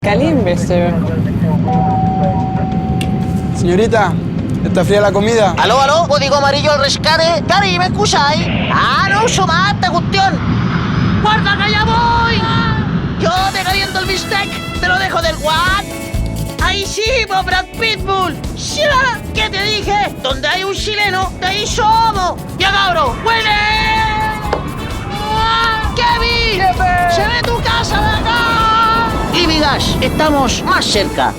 Calimbe se ve. Señorita, ¿está fría la comida? ¿Aló, aló? ¿Código amarillo al rescate? Cari, ¿me escucháis? Ah, no uso más esta cuestión. ¡Guarda que ya voy! Yo te caliento el bistec, te lo dejo del what. ¡Ahí sí, po, Brad Pitbull! ¡Shira! ¿Qué te dije? Donde hay un chileno, de ahí somos. ¡Ya, cabro! ¡Huele! ¡Kevin! ¡Se ve tu casa de acá! Y Vigas, estamos más cerca.